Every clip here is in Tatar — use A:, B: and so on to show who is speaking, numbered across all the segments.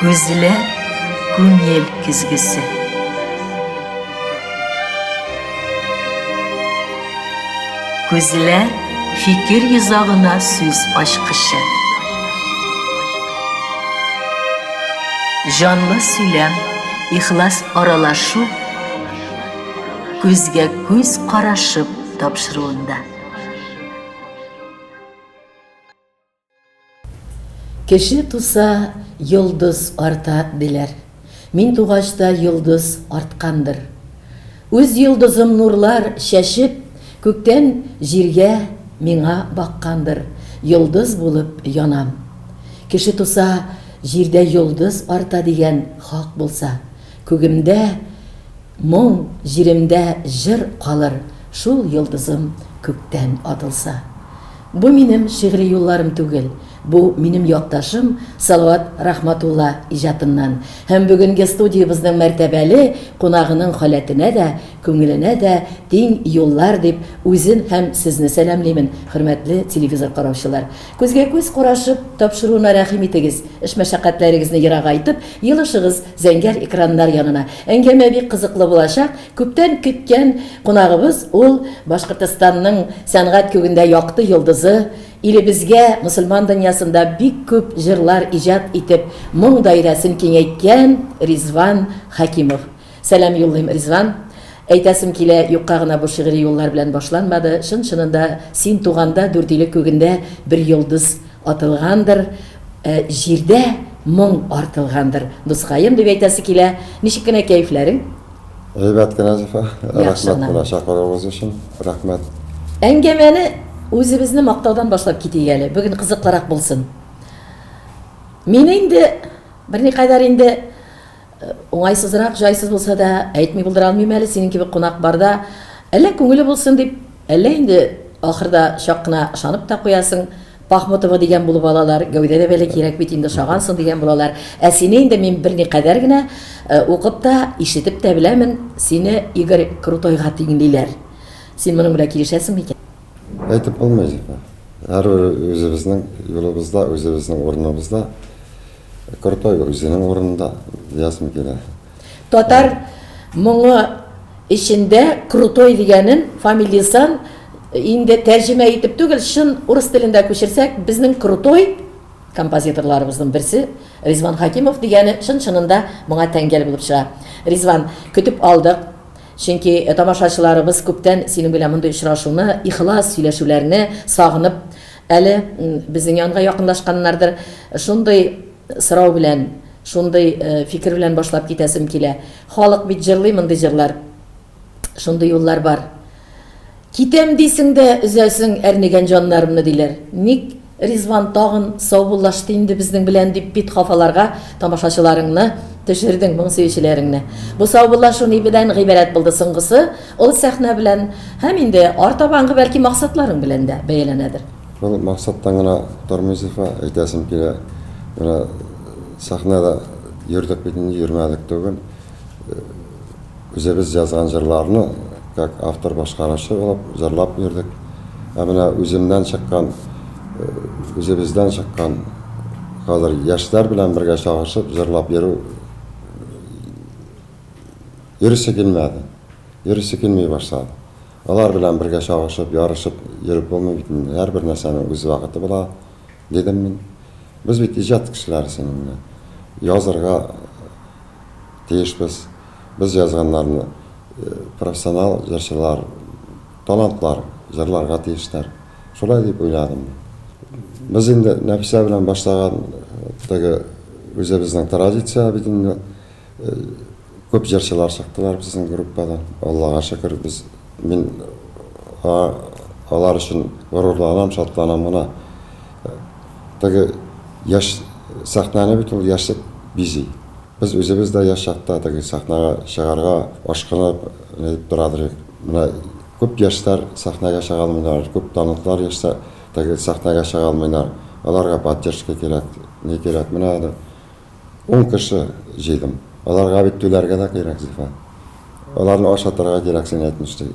A: Көзілі күн ел күзгісі. Көзілі fikir yüzağına söz aşkışı. Canlı söylem, ihlas aralaşıp, көзге көз қарашып тапшыруында.
B: Кеше туса, йолдыз арта дилер. Мин тугачта йолдыз арткандыр. Үз йолдызым нурлар шәшіп, көктен җиргә миңа баккандыр. Йолдыз булып янам. Кеше туса, җирдә йолдыз арта дигән хак булса, күгемдә моң, җиремдә җыр калыр. Шул йолдызым күктән атылса. Бу минем шигъри юлларым түгел. Бу минем якташым Салават Рахматулла иҗатыннан. Һәм бүгенге студиябызның мәртәбәле кунагының халәтенә дә, күңеленә дә тиң юллар дип үзен һәм сезне сәламлыймын, хөрмәтле телевизор караучылар. Күзгә күз карашып тапшыруына рәхим итегез. Эш мәшәкатьләрегезне ерагайтып, елышыгыз зәңгәр экраннар янына. Әңгәмә бик кызыклы булачак. Күптән көткән кунагыбыз ул Башкортстанның сәнгать күгендә якты йолдызы, илебезгә мусульман дөньясында бик күп җырлар иҗат итеп, моң даирәсен киңәйткән Ризван Хәкимов. Сәлам юллыйм, Ризван. Әйтәсем килә, юкка гына бу шигъри юллар белән башланмады. Чын-чынында син туганда дүртөйле күгендә бер йолдыз атылгандыр, җирдә моң артылгандыр. Дускаем дип әйтәсе килә. Ничек кенә кәефләрең?
C: Әйбәт кенә, Зифа. Рәхмәт була чакыруыгыз өчен. Рәхмәт.
B: Әңгәмәне үзебезне мактаудан башлап китик әле. Бүген кызыклырак булсын. Мин инде берникадәр инде уңайсызрак, җайсыз булса да әйтми булдыра алмыйм әле, синең кебек кунак барда. Әллә күңеле булсын дип, әллә инде ахырда чак кына ышанып та куясың. Пахмутова дигән булып алалар, гәүдәдә бәле кирәк бит инде шагансың дигән булалар. Ә сине инде мин берникадәр генә укып та, ишетеп тә беләмен, сине Игорь Крутойга тиңлиләр. Син моның белән килешәсеңме икән?
C: Әйтеп булмый, Зифа. Һәр үзебезнең юлыбызда, үзебезнең урыныбызда, Крутой үзенең урынында ясым килә.
B: Татар моңы эчендә Крутой дигәнен фамилиясын инде тәрҗемә итеп түгел, шын урыс телендә күчерсәк, безнең Крутой композиторларыбызның берсе Ризван Хәкимов дигәне чын-чынында моңа тәңгәл булып чыга. Ризван, көтеп алдык. Чөнки тамашачыларыбыз күптән синең белән мондай очрашуны, ихлас сөйләшүләрне сагынып, әле безнең янга якынлашканнардыр. Шундый сорау белән, шундый фикер белән башлап китәсем килә. Халык бит җырлый мондый җырлар. Шундый юллар бар. Китәм дисең дә үзәсең әрнегән җаннарымны диләр. Ник Ризван тагын саубуллашты инде безнең белән дип бит хафаларга тамашачыларыңны төшердең, моң сөючеләреңне. Бу саубуллашу ни белән гыйбарәт булды соңгысы? Ул сәхнә белән һәм инде артабанғы бәлки максатларың белән дә бәяләнәдер.
C: Бу максаттан гына тормый, Зифа. Әйтәсем килә, менә сәхнәдә йөрдек бит инде, йөрмәдек түгел. Үзебез язган җырларны как автор башкаручы булып җырлап йөрдек. Ә менә үземнән чыккан, үзебездән чыккан хәзер яшьләр белән бергә чагышып җырлап йөрүсе килмәде. Йөрүсе килмәй башлады. Алар белән бергә чагышып, ярышып йөреп булмый бит. Һәрбер нәрсәнең үз вакыты була, дидем мин. Без бит иҗат кешеләре синең. Язарга тиешбез. Без язганнарны профессионал җырчылар, талантлар җырларга тиештәр. Шулай дип уйладым. Без инде Нәфисә белән башлаган теге үзебезнең традиция бит инде күп җырчылар чыктылар безнең группадан. Аллага шөкер, мин алар өчен горурланам, шатланам гына. Теге яшь сәхнәне бит ул яшьлек бизи. Без үзебез дә яшь чакта теге сәхнәгә чыгарга ашкынып дип торадыр. Менә күп яшьләр сәхнәгә чыга алмыйлар, күп талантлар яшьләр теге сәхнәгә чыга алмыйлар. Аларга поддержка кирәк, не кирәк. Менә 10 кеше җыйдым. Аларга бит түләргә дә кирәк, Зифа. Аларны ашатырга кирәк, син әйтмешти.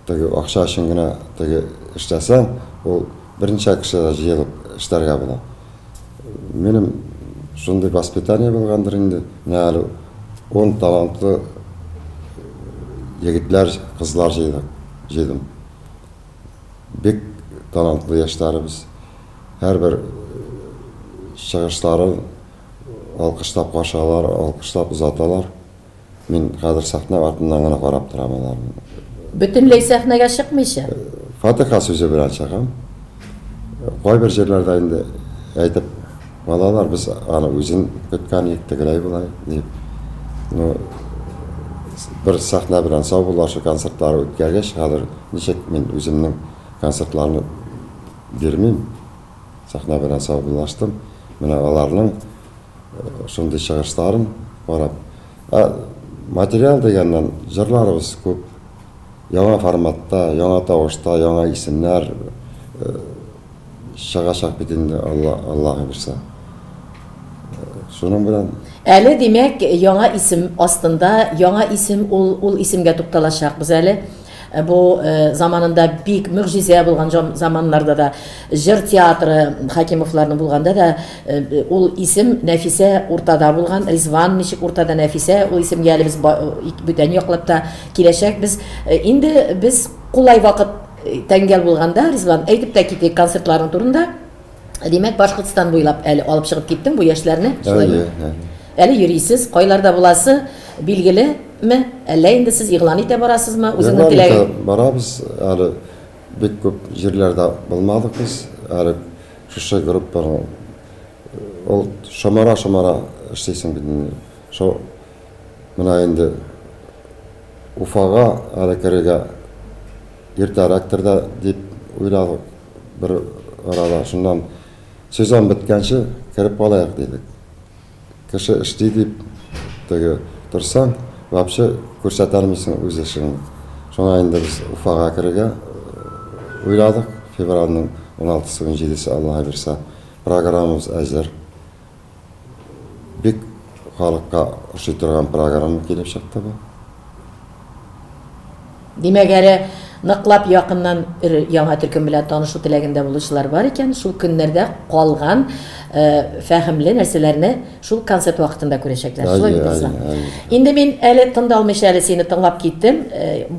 C: Теге акча өчен генә теге эшләсәң, ул берничә кеше җыелып эшләргә була. Минем шундай воспитание булгандыр инде. Менә әле 10 талантлы егетләр, кызлар җыйдым. Бик талантлы яшьләребез. Һәрбер чыгышларын алкыштап каршылар, алкыштап узаталар. Мин хәзер сахна артыннан гына карап торам аларны.
B: Бөтенләй сәхнәгә чыкмыйча.
C: Фатиха сүзе белән чыгам. Кайбер җирләрдә инде әйтеп балалар без аны үзен көткән иктегеләй булай дип. Ну бер сахна белән саубуллашу концертлары үткәргәч, хәзер ничек мин үземнең концертларны бирмим. Сахна белән саубуллаштым. Менә аларның шундый чыгышларын карап. Материал дигәннән җырларыбыз күп. Яңа форматта, яңа тавышта, яңа исемнәр чыгачак бит инде Аллаһы бирсә. Шуның белән
B: Әле димәк, яңа исем астында, яңа исем ул исемгә тукталачакбыз әле. Бу заманында бик мөгъҗизә булган заманнарда да җыр театры Хакимовларның булганда да ул исем Нәфисә уртада булган, Ризван ничек уртада Нәфисә, ул исемгә әле без бүтән яклап та киләчәкбез. Инде без кулай вакыт тәңгәл булганда Ризван әйтеп тә китик концертларның турында. Димәк, Башкортстан буйлап әле алып чыгып киттең бу яшьләрне. Әле йөрисез, кайларда буласы билгеле ме? Әллә инде сез игълан итә барасызмы? Үзеңнең теләгең?
C: Барабыз, әле бик күп җирләрдә булмадык без. Әле шушы группаның ул шамара эшлисең бит. Шо менә инде Уфага әле керергә иртәрәктер дип уйладык. Бер арада шуннан сезон биткәнче кереп калайык дидек. Кеше эшли дип теге торсаң, вообще күрсәтәрмисең үз эшеңне. Шуңа инде без Уфага керергә уйладык. Февральнең 16-сы, 17-се Аллаһы бирсә, программабыз әзер. Бик халыкка ошый торган программа килеп чыкты бу.
B: Димәк, әле ныклап якыннан яңа төркем белән танышу теләгендә булучылар бар икән. Шул көннәрдә калган фәһемле нәрсәләрне шул концерт вакытында күрәчәкләр. Шулай булса. Инде мин әле тыңдалмыйча әле сине тыңлап киттем.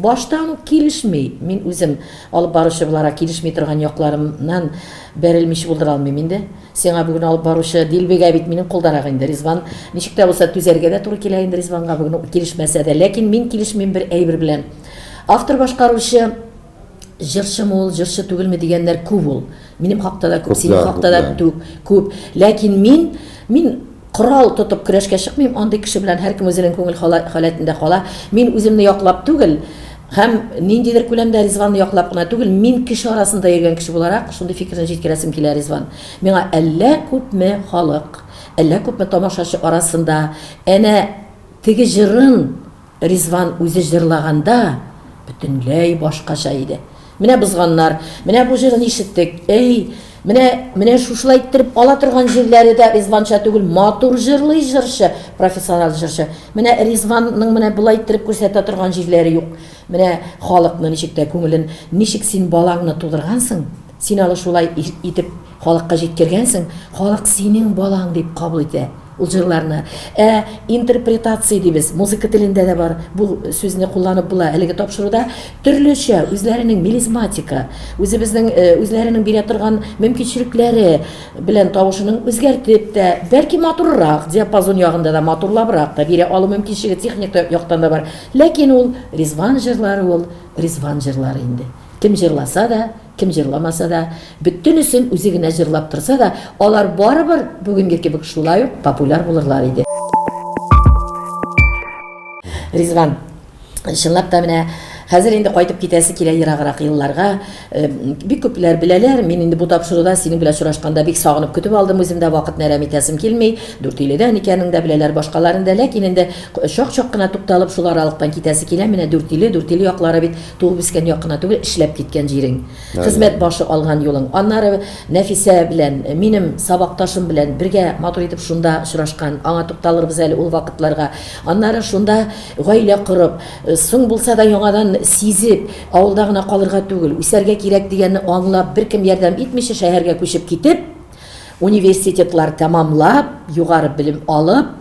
B: Баштан килешми. Мин үзем алып баручы буларак килешми торган якларымнан бәрелмичә булдыра алмыйм инде. Сиңа бүген алып баручы Дилбегә бит минем кулдарак инде. Ризван ничек тә булса түзәргә дә туры килә инде Ризванга бүген килешмәсә дә. Ләкин мин килешмим бер әйбер белән. Автор башкаручы җырчымы ул, җырчы түгелме дигәннәр күп ул. Минем хакта да күп, синең хакта да күп. Ләкин мин корал тотып көрәшкә чыкмыйм, андый кеше белән һәркем үзенең күңел халәтендә кала. Мин үземне яклап түгел, һәм ниндидер күләмдә Ризванны яклап кына түгел, мин кеше арасында йөргән кеше буларак шундый фикерне җиткерәсем килә Ризван. Миңа әллә күпме халык, әллә күпме тамашачы арасында әнә теге җырын Ризван үзе җырлаганда бөтенләй башкача иде. Менә бызганнар, менә бу җырын ишеттек. Менә шушылай иттереп ала торган җирләре дә Ризванча түгел, матур җырлый җырчы, профессиональ җырчы. Менә Ризванның менә булай иттереп күрсәтә торган җирләре юк. Менә халыкны ничек тә күңелен, ничек син балаңны тудыргансың? Син аны шулай итеп халыкка җиткергәнсең, халык синең балаң дип кабул итә. Ул җырларны. Интерпретация дибез, музыка телендә дә бар. Бу сүзне кулланып була. Әлеге тапшыруда төрлечә үзләренең мелизматика, үзләренең бирә торган мөмкинчелекләре белән тавышының үзгәртеп тә, бәлки матуррак, диапазон ягында да матурлабрак та бирә алу мөмкинчелеге техник яктан да бар. Ләкин ул Ризван җырлары, ул Ризван җырлары инде. Кем җырласа да, кем җырламаса да, бөтенесен үзе генә җырлап торса да, алар барыбер бүгенге кебек шулай ук популяр булырлар иде. Ризван, чынлап та менә хәзер инде кайтып китәсе килә ераграк елларга. Бик күпләр беләләр, мин инде бу тапшыруда синең белән очрашканда бик сагынып көтеп алдым, үземдә вакыт нәрәм итәсем килми. Дүртөйледән икәнен дә беләләр, башкаларын да, ләкин инде шак-шак кына тукталып шул аралыктан китәсе килә. Менә Дүртөйле яклары бит туып үскән якына түгел, эшләп киткән җирең. Хезмәт башы алган юлың. Аннары Нәфисә белән, минем сабакташым белән бергә матур итеп шунда очрашкан. Аңа тукталырбыз әле ул вакытларга. Аннары шунда гаилә корып, соң булса да яңадан сизеп, авылда гына калырга түгел, үсәргә кирәк дигәнне аңлап, беркем ярдәм итмичә шәһәргә күчеп китеп, университетлар тәмамлап, югары белем алып,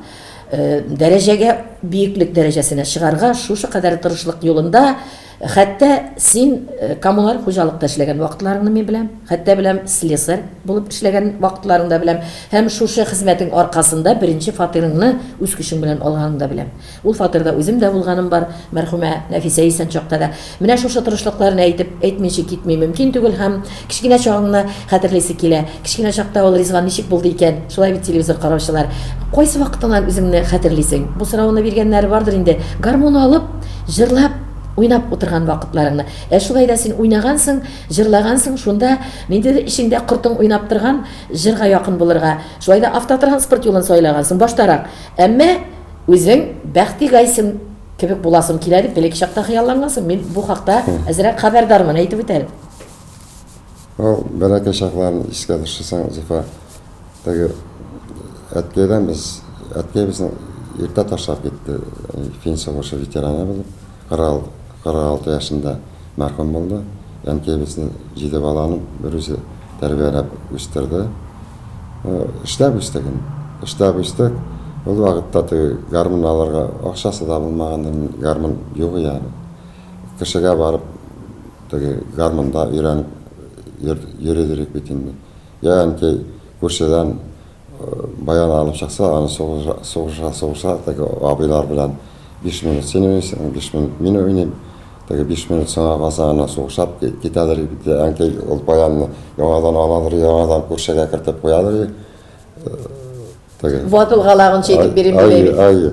B: дәрәҗәгә, биеклек дәрәҗәсенә чыгарга шушы кадәр тырышлык юлында, хәтта син коммуналь хуҗалыкта эшләгән вакытларыңны мин беләм, хәтта беләм слесарь булып эшләгән вакытларыңда беләм, һәм шушы хезмәтең аркасында беренче фатирыңны үз көчең белән алганыңны да беләм. Ул фатирда үзем дә булганым бар, мәрхүмә Нәфисә исән чакта да. Менә шушы тырышлыкларны әйтмичә китми мөмкин түгел, һәм кичкенә чагыңны хәтерлисе килә. Кичкенә чакта ул Ризван ничек булды икән? Шулай бит телевизор караучылар. Кайсы вакытыңнан үзеңне хәтерлисең? Бу сорауны биргәннәр бардыр инде. Гармун алып, җырлап уйнап утырган вакытларыңны. Шулай да син уйнагансың, җырлагансың, шунда ниндидер ишеңдә кортың уйнап торган җырга якын булырга. Шулай да автотранспорт юлын сайлагансың баштарак. Әмма үзең бәхти гайсың кебек буласың килә дип бәлки чакта хыяллангансың. Мин бу хакта әзрәк хәбәрдармын, әйтеп үтәлем.
C: Ол бәләкәй чакларны искә төшерсәң, Зифа, теге әткәйдән әткәй безнең иртә ташлап китте, Фин сугышы ветераны булып, 46 yaşında mərhum oldu. Әнкәй безне 7 баланы bir үзе тәрбияләп үстерде. Эшләп үстек. Ул вакытта теге гармун алырга акчасы да булмагандан гармун юк яны. Кешегә барып теге гармунда өйрәнеп йөридерик бит инде. Я әнкәй күршедән баян алып чыкса, аны сугыша теге абыйлар белән 5 минут сен уйнайсың, 5 минут мин уйнайм. Теге 5 минут соңга калса аны сугышап китәдер бит. Әнкәй ул баянны яңадан аладыр, яңадан күршегә кертеп куядыр.
B: Ватылгалагын чәйтеп бирим дип.
C: Ай,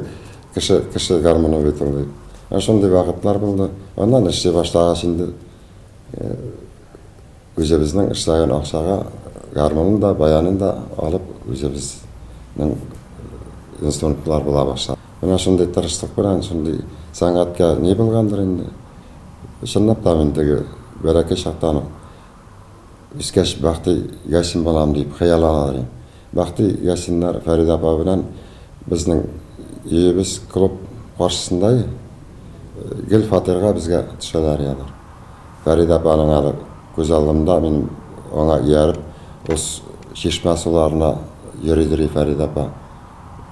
C: кеше гармуны бит ул. Шундый вакытлар булды. Аннан эшли башлагач инде үзебезнең эшләгән акчага гармунын да, баянын да алып үзебезнең инструментлар була башлады. Менә шундый тырышлык белән, шундый сәнгатькә ни булгандыр инде. Чынлап та мин теге бәләкәй чактан үскәч бәхти яшин балам дип хыялланам. Бәхти яшиннар Фәрида апа белән безнең өебез клуб каршысында гел фатирга безгә төшәләр ядыр. Фәрида апаның аны күз алдымда мин аңа ияреп, ус чишмә суларына йөридер Фәрида апа.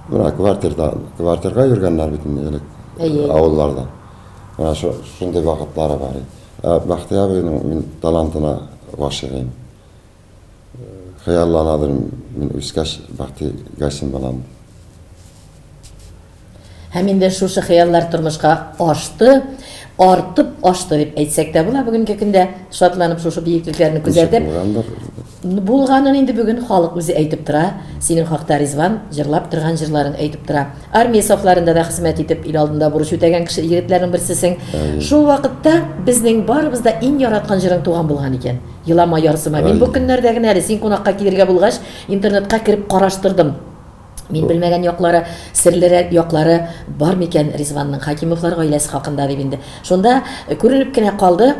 C: Менә квартирга йөргәннәр бит инде авылларда. Менә шундый вакытлары бар. Бәхти абыйның мин талантына гашыйм. Хыялланадым мин үскәч бәхти яшин балам.
B: Һәм инде шушы хыяллар тормышка артып ашты дип әйтсәк тә була. Бүгенге көндә шатланып шушы биеклекләрне күзәтеп булганын инде бүген халык үзе әйтеп тора. Синең хакта Ризван җырлап торган җырларын әйтеп тора. Армия сафларында да хезмәт итеп, ил алдында бурыч үтәгән кеше егетләрнең берсесең. Шул вакытта безнең барыбызда иң яраткан җырың туган булган икән. Елама ярсыма. Мин бу көннәрдә генә әле син кунакка килергә булгач, интернетка кирип караштырдым. Мин белмәгән яклары, серлерәк яклары бар микән Ризванның Хакимовлар гаиләсе хакында дип инде. Шунда күренеп кенә калды.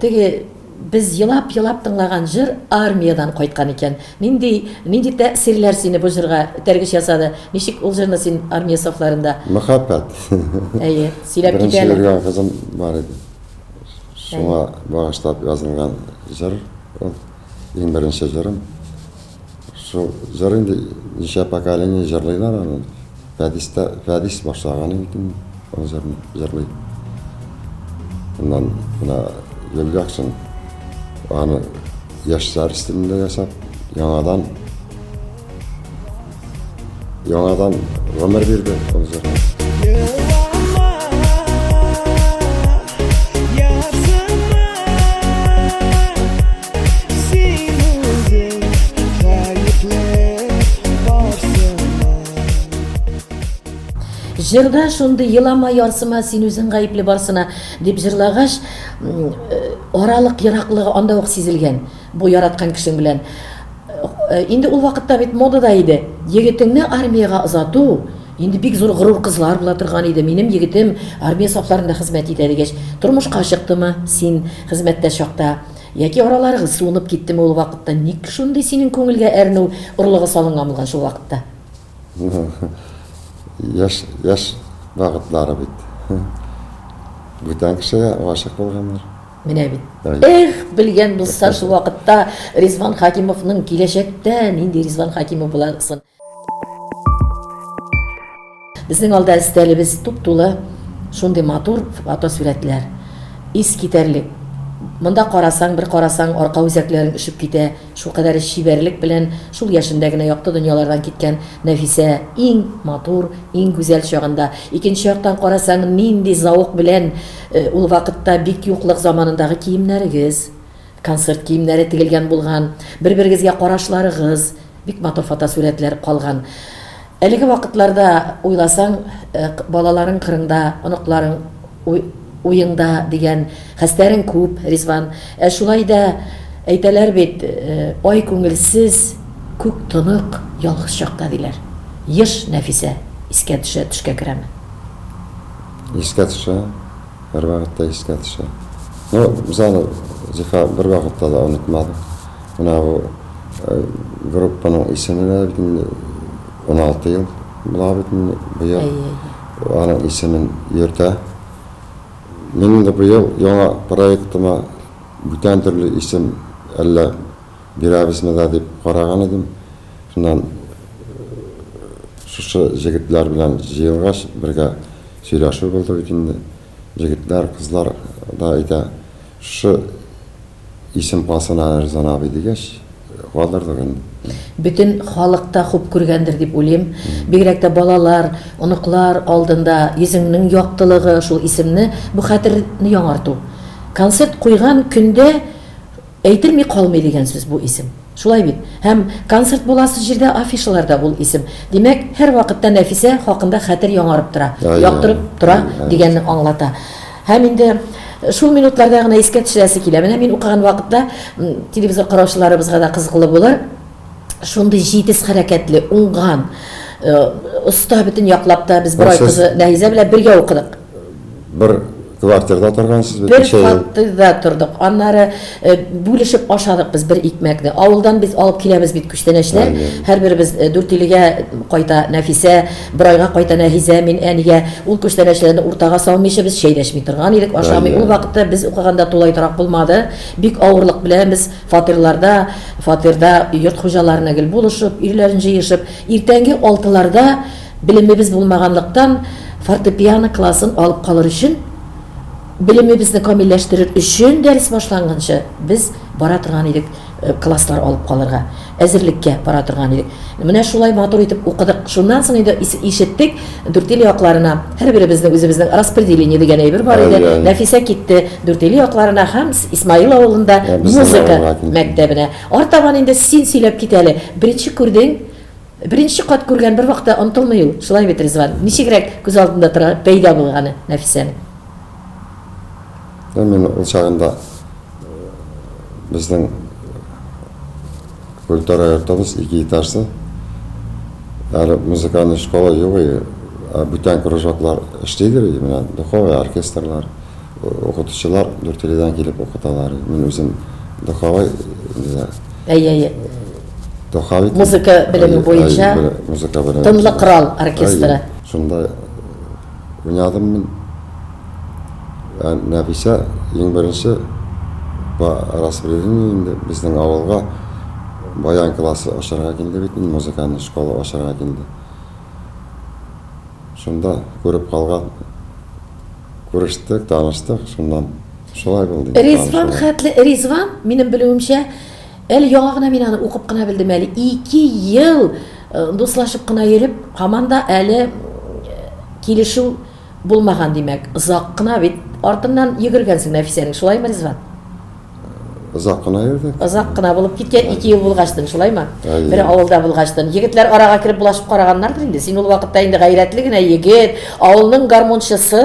B: Теге без елап тыңлаган җыр армиядан кайткан икән. Нинди тәэсирләр сине бу җырга тәргиш ясады? Ничек ул җырны син армия сафларында?
C: Мәхәббәт.
B: Әйе, сөйләп
C: Беренче
B: китәләр.
C: йөргән кызым бар иде. Шуңа багышлап язылган җыр, ул иң беренче җырым. Шул җыр инде ничә поколение җырлыйлар аны. Фәдис башлаган иде ул җырны җырлый. Bundan buna Yılgaksın аны яшьләр стилендә ясап, яңадан гомер бирде ул җырны.
B: Җырда шундый елама ярсыма син үзең гаепле барсына дип җырлагач, аралык ераклыгы анда ук сизелгән бу яраткан кешең белән. Инде ул вакытта бит модада иде. Егетеңне армияга озату инде бик зур горур кызлар була торган иде. Минем егетем армия сафларында хезмәт итә дигәч, тормышка чыктымы син хезмәттә чакта? Яки араларыгыз суынып киттеме ул вакытта? Ник шундый синең күңелгә әрнү урлыгы салынган булган шул вакытта?
C: Яш вакытлары бит. Бүтән кешегә гашык булганнар.
B: Менә бит.
C: Әй.
B: Белгән булса шул вакытта Резван Хакимовның киләчәктә нинди Резван Хакимов буласын. Безнең алда өстәлебез туп-тулы шундый матур фотосурәтләр. Искитәрлек. Монда карасаң, бер карасаң, арка үзәкләрен ишеп китә. Шул кадәр шибәрлек белән шул яшендә генә якты дөньялардан киткән Нәфисә иң матур, иң гүзәл чагында. Икенче яктан карасаң, нинди зауык белән ул вакытта бик юклык заманындагы киемнәрегез, концерт киемнәре тигелгән булган, бер-берегезгә карашларыгыз, бик матур фотосурәтләр калган. Әлеге вакытларда уйласаң, балаларың кырында, оныкларың уеңда дигән хәстәрең күп, Резван. Шулай да әйтәләр бит, ай күңелсез, күк тынык, ялгыз чакта диләр. Еш Нәфисә искә төшә, төшкә керәме?
C: Искә төшә, бер вакытта искә төшә. Ну, без аны Зифа бер вакытта да онытмадык. Менә бу группаның исеме дә бит 16 ел була бит быел. Аның исемен йөртә. Минем дә быел яңа проектыма бүтән төрле исем әллә бирәбезме дә дип караган идем. Шуннан шушы җегетләр белән җыелгач бергә сөйләшү булды бит инде. Җегетләр, кызлар да әйтә, шушы исем калсына Резан абый дигәч, калдырдык инде.
B: Bütün халыкта хуп күргәндер дип уйлыйм. Бигрәк тә балалар, оныклар алдында йөзеңнең яктылыгы, шул исемне, бу хәтерне яңарту. Концерт куйган көндә әйтелми калмый дигән сүз бу исем. Шулай бит. Һәм концерт буласы җирдә афишаларда ул исем. Димәк, һәр вакытта Нәфисә хакында хәтер яңарып тора, яктырып тора дигәнне аңлата. Һәм инде шул минутларда гына искә төшәсе килә. Менә мин укыган вакытта телевизор караучыларыбызга да кызыклы булыр. Шундый җитез хәрәкәтле, уңган, оста бөтен яклап та без бер ай кызы Нәфисә белән бергә укыдык.
C: Бер квартирада торгансыз бит.
B: Бер фатирда тордык. Аннары бүлешеп ашадык без бер икмәкне. Авылдан без алып киләбез бит күчтәнәчләр. Һәрберебез 4 илгә кайта Нәфисә, бер айга кайта Нәфисә, мин әнигә ул күчтәнәчләрне уртага салмыйча без шәйдәшми торган идек, ашамый. Ул вакытта без укыганда тулай торак булмады. Бик авырлык белән без фатирда йорт хуҗаларына гел булышып, ирләрен җыешып, иртәнге 6ларда билемебез булмаганлыктан фортепиано классын алып калыр өчен билемебезне камилләштерер өчен дәрес башланганчы без бара торган идек, класслар алып калырга, әзерлеккә бара торган идек. Менә шулай матур итеп укыдык. Шуннан соң инде ишеттек, Дүртөйле якларына һәрберебезнең үзебезнең распределение дигән әйбер бар иде. Нәфисә китте Дүртөйле якларына һәм Исмаил авылында музыка мәктәбенә. Артабан инде син сөйләп кит әле. Беренче күрдең, беренче кат күргән бер вакытта онытылмый ул. Шулай бит Резван. Ничегрәк күз алдында тора пәйда булганы Нәфисәнең?
C: Мен ул чагында безнең культура йортыбыз 2 этажлы. Әле музыкальный школа юк, бүтән кружоклар эшләйдер, менә духовой оркестрлар, укытучылар Дүртөйледән килеп укыталар. Мин үзем духовой духовой
B: музыка белеме буенча Тынлык Крал оркестры.
C: Шунда уйнадым мин. Нәфисә иң беренче распределение инде безнең авылга баян классы ашарга килде бит, музыкальный школа ашарга килде. Шунда күреп калган, күрештек, таныштык, шундан шулай булды.
B: Резван хәтле Резван, минем белүемчә, әле яңа гына мин аны укып кына белдем әле. 2 ел дуслашып кына йөреп, һаман да әле килешү булмаган димәк. Озак кына бит артыннан йөгергәнсең Нәфисәнең, шулаймы Резван?
C: Озак кына йөрдек.
B: Озак кына булып киткән 2 ел булгаштың, шулаймы? Бер авылда булгаштың. Егетләр арага кирип булашып караганнардыр инде. Син ул вакытта инде гайрәтле генә егет, авылның гармончысы.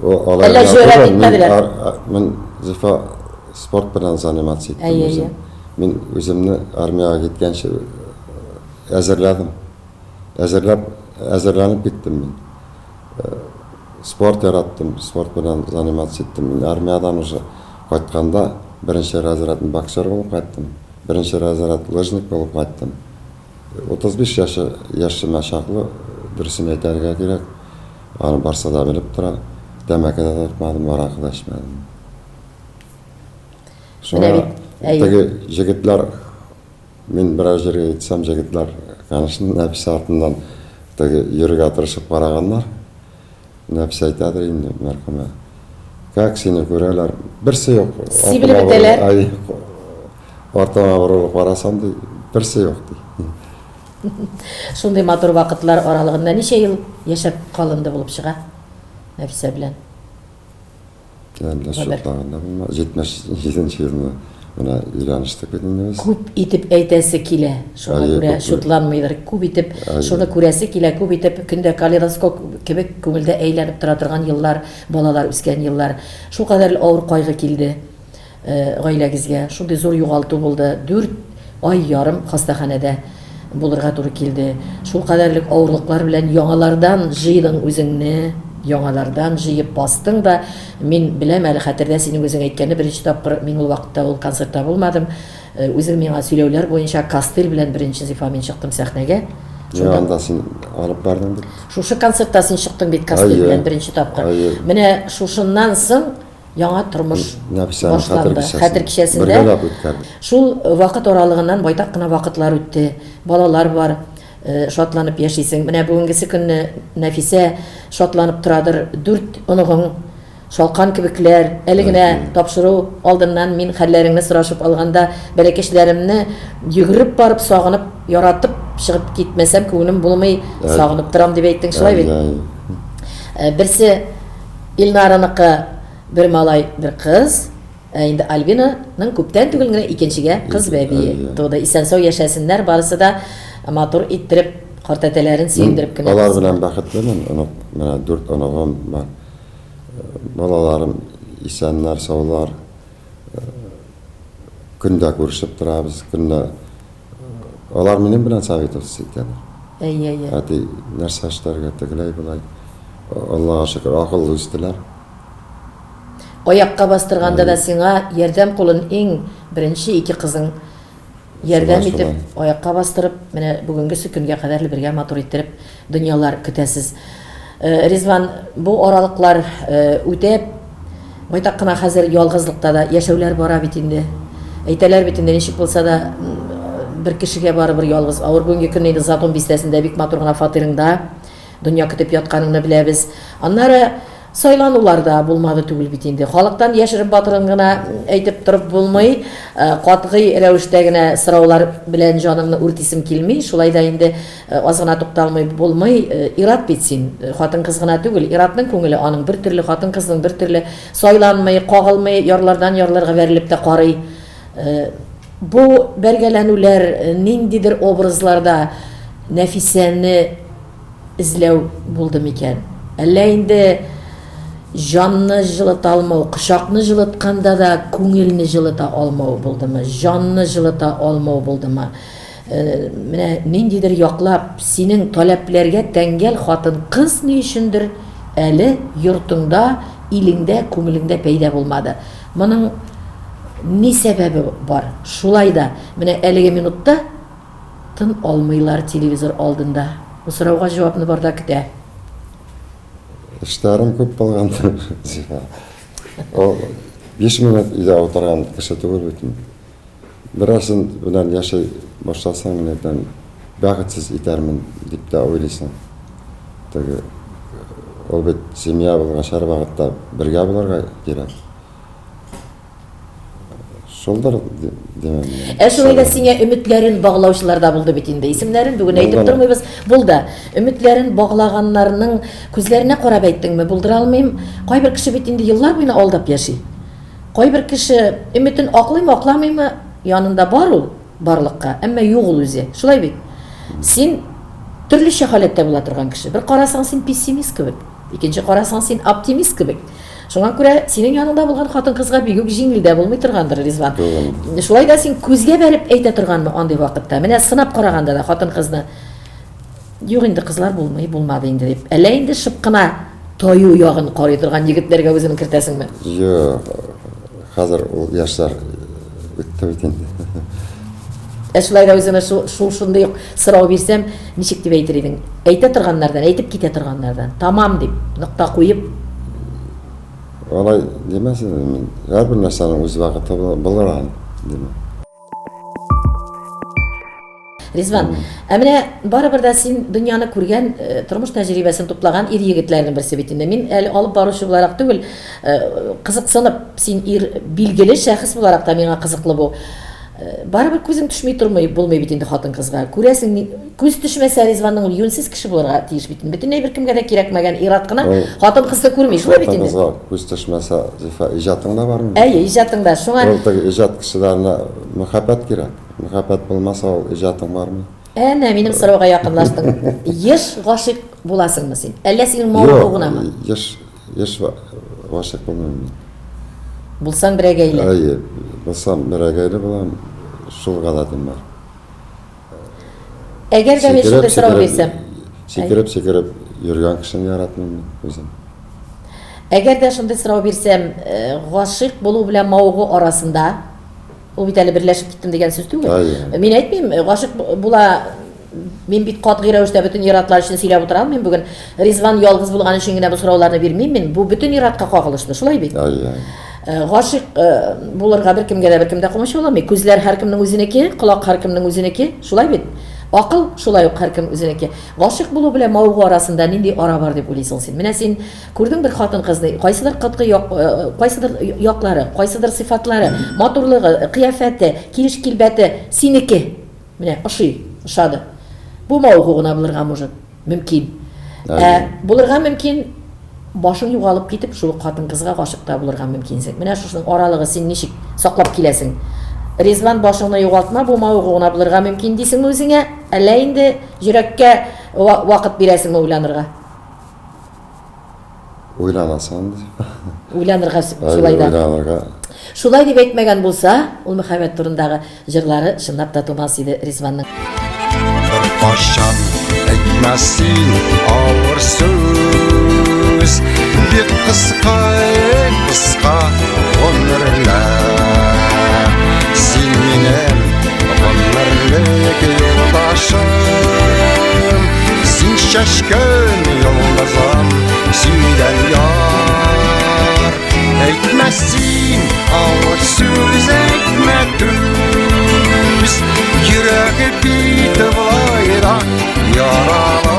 B: Әллә җөрәт итмәделәр.
C: Мен Зифа спорт белән заниматься иттем. Мин үземне армияга киткәнче әзерләдем. Әзерләнеп киттем мин. Спорт яраттым, спорт белән заниматься иттем. Мин армиядан уже кайтканда беренче разрядный боксер булып кайттым. Беренче разряд лыжник булып кайттым. 35 яшыма чаклы дөресен әйтергә кирәк. Аны барса да белеп тора. Тәмәке дә тартмадым, аракы да эчмәдем. Шуңа
B: бит, әйе.
C: теге жігітлер, мен біраз жерге айтсам, жігітлер, конечно, Нәписе артынан теге йөргә тырышып караганнар. Нәписе айтады инде, мәрхүмә. Как сені көрәләр? Берсе юк.
B: Си белеп бетәләр.
C: Ай, артыма борылып карасам, ди, берсе юк, ди.
B: Шундай матур вакытлар аралыгында ничә ел яшәп калынды булып чыга Нәфисә белән.
C: Әллә шутлаганда булма, 77-нче елны менә өйләнештек бит инде без.
B: Күп итеп әйтәсе килә. Шуңа
C: Әйе,
B: күрә
C: күп.
B: шутланмыйдыр. Күп итеп
C: Әйе.
B: шуны күрәсе килә, күп итеп көндә калейдоскоп кебек күңелдә әйләнеп тора торган еллар, балалар үскән еллар. Шул кадәр авыр кайгы килде гаиләгезгә. Шундый зур югалту булды. 4 ай ярым хастаханәдә булырга туры килде. Шул кадәрлек авырлыклар белән яңалардан җыйдың үзеңне, яңалардан җыеп бастың да, мин беләм әле хәтердә синең үзең әйткәне беренче тапкыр мин ул вакытта ул концертта булмадым. Үзең миңа сөйләүләр буенча кастель белән беренче зифа мин чыктым сәхнәгә.
C: Анда син алып бардың бит.
B: Шушы концертта син чыктың бит кастель
C: Әйе.
B: белән беренче тапкыр.
C: Әйе.
B: Менә шушыннан соң яңа тормыш
C: Нәписәнең
B: башланды. Хәтер кичәсендә
C: бергәләп үткәрдек.
B: шул вакыт аралыгыннан байтак кына вакытлар үтте. Балалар бар, шатланып яшисең. Менә бүгенгесе көнне Нәфисә шатланып торадыр. 4 оныгың шалкан кебекләр. Әле генә тапшыру алдыннан мин хәлләреңне сорашып алганда, бәләкәчләремне йөгереп барып сагынып, яратып чыгып китмәсәм күңелем булмый, сагынып торам дип әйттең шулай бит. Берсе Илнарыныкы bir малай, bir кыз. Инде Альбинаның күптән түгел генә икенчегә кыз бәби туды. Исән-сау яшәсеннәр, барысы да матур иттереп, картәтәләрен сөендереп кенә.
C: Алар белән бәхетлемен. Менә 4 анагым бар. Балаларым исәннәр, саулар. Көндә күрешеп торабыз, көндә. Алар минем белән советов итәләр.
B: Әйе.
C: Әти нәрсә эшләргә тегеләй булай. Аллага шөкер, акыл үстеләр.
B: Аякка бастырганда да сиңа ярдәм кулын иң беренче 2 кызың ярдәм
C: Шулай,
B: итеп,
C: шулай.
B: аякка бастырып, менә бүгенгесе көнгә кадәр бергә матур иттереп дөньялар көтәсез. Ризван, бу аралыклар үтәп, байтак кына хәзер ялгызлыкта да яшәүләр бара бит инде. Әйтәләр бит инде ничек булса да бер кешегә барыбер ялгыз. Авыр бүгенге көнне инде Затон бистәсендә бик матур гына фатирыңда дөнья көтеп ятканыңны беләбез. Аннары сайланулар да булмады түгел бит инде. Халыктан яшереп батырын гына әйтеп торып булмый, катгый рәвештә генә сораулар белән җаныңны үртисем килми. Шулай да инде аз гына тукталмый булмый. Ират бит син, хатын-кыз гына түгел. Иратның күңеле аның бер төрле, хатын-кызның бер төрле, сайланмый, кагылмый, ярлардан ярларга бәрелеп тә карый. Бу бәргәләнүләр ниндидер образларда Нәфисәне изләү булды микән? Әллә инде жанны жылыта алмау, кышакны жылытканда да күңелне жылыта алмау булдымы? Жанны жылыта алмау булдымы? Менә ниндидер яклап синең таләпләргә тәңгәл хатын-кыз ни өчендер әле йортыңда, илеңдә, күңелеңдә пәйда булмады. Моның ни сәбәбе бар? Шулай да менә әлеге минутта тын алмыйлар телевизор алдында. Бу сорауга җавапны барда көтә.
C: Эшләрем күп булганды. О, 5 минут өйдә утырган кеше түгел бит. Беразын белән яшәй башласаң гына бәхетсез итәрмен дип тә уйлыйсың. Теге ул бит семья булган шәһәр вакытта бергә булырга кирәк. Шулдар димәм.
B: Шулай да сиңа өметләрен баглаучылар да булды бит инде. Исемнәрен бүген әйтеп
C: Булды.
B: тормыйбыз. Булды. Өметләрен баглаганнарның күзләренә карап әйттеңме? Булдыра алмыйм. Кайбер кеше бит инде еллар буена алдап яши. Кайбер кеше өметен аклыймы, акламыймы? Янында бар ул барлыкка, әмма юк ул үзе. Шулай бит. Син төрлечә халәттә була торган кеше. Бер карасаң син пессимист кебек, икенче карасаң син оптимист кебек. Шуңа күрә синең яныңда булган хатын-кызга бик үк җиңел дә булмый торгандыр, Ризван. Шулай да син күзгә бәреп әйтә торганмы андый вакытта? Менә сынап караганда да хатын-кызны юк инде кызлар булмый, булмады инде дип. Әллә инде шып кына таю ягын карый торган егетләргә үзең кертәсеңме?
C: Юк. Хәзер ул яшьләр үтте бит инде.
B: Шулай да үзенә шундый ук сорау бирсәм, ничек дип әйтер идең? Әйтә торганнардан, әйтеп китә торганнардан. Тамам дип, нокта куеп.
C: Олай демесін, мен әрбір нәрсенің өз уақыты болған деймін.
B: Ризван, әміне барыбыр да син дөньяны күргән, тормыш тәҗрибәсен туплаган ир егетләрнең берсе бит инде. Мин әле алып баручы буларак түгел, кызыксынып, син ир билгеле шәхес буларак та миңа кызыклы бу. Барыбыр күзең төшми тормый булмый бит инде хатын кызга. Күрәсең, күз төшмәсә Ризванның ул юнсез кеше булырга тиеш бит инде. Бөтенләй беркемгә дә кирәкмәгән ир-ат кына хатын кызны күрми, шулай бит инде.
C: Кызга күз төшмәсә, Зифа, иҗатың да бармы?
B: Әйе, иҗатыңда шуңа.
C: Ул теге иҗат кешеләренә мәхәббәт кирәк. Мәхәббәт булмаса, ул иҗатың бармы?
B: Әнә минем сорауга якынлаштың. Еш гашык буласыңмы син? Әллә синең мавыгы гынамы?
C: Еш гашык булмыйм.
B: Булсаң берәгәйле.
C: Әйе, булсам берәгәйле булам, шул гадәтем бар.
B: Әгәр дә мин шундый сорау бирсәм,
C: Сикереп йөргән кешене яратмыйм үзем.
B: әгәр дә шундый сорау бирсәм, гашык булу белән мавыгы арасында, ул бит әле берләшеп киттем дигән сүз түгел. Мин әйтмим, гашык була, мин бит катгый рәвештә бөтен иратлар өчен сөйләп утырам. Мин бүген Ризван ялгыз булган өчен генә бу сорауларны бирмим. Мин бу бөтен иратка кагылышлы, шулай бит. Гашык булырга беркемгә дә беркем дә кумыш буламый. Күзләр һәркемнең үзенеке, колак һәркемнең үзенеке, шулай бит. Акыл шулай ук һәркем үзенеке. Гашык булу белән мавыгы арасында нинди ара бар дип уйлыйсың син? Менә син күрдең бер хатын кызны, кайсыдыр кыткы кайсыдыр яклары, кайсыдыр сыйфатлары, матурлыгы, кыяфәте, килеш килбәте синеке. Менә ошады. Бу мавыгы гына булырга мөмкин. Булырга мөмкин, башың югалып китеп, шул хатын кызга гашык та булырга мөмкинсең. Менә шушының аралыгы син ничек саклап киләсең? Ризван башыңны югалтма, бу мавыгы гына булырга мөмкин дисеңме үзеңә? Әллә инде йөрәккә вакыт бирәсеңме уйланырга?
C: Уйланасың.
B: Уйланырга шулай да.
C: Уйланырга.
B: Шулай дип әйтмәгән булса, ул мәхәббәт турындагы җырлары чынлап та тумас иде Ризванның.
D: Кашан әйтмәсин авыр сүз, бик кыска гомерләр. Син минем гомерлек юлдашым, син шашкын юлдазым, сөйдән яр. Әйтмәсин авыр сүз, әйтмә түз, йөрәге бит вайран яралы.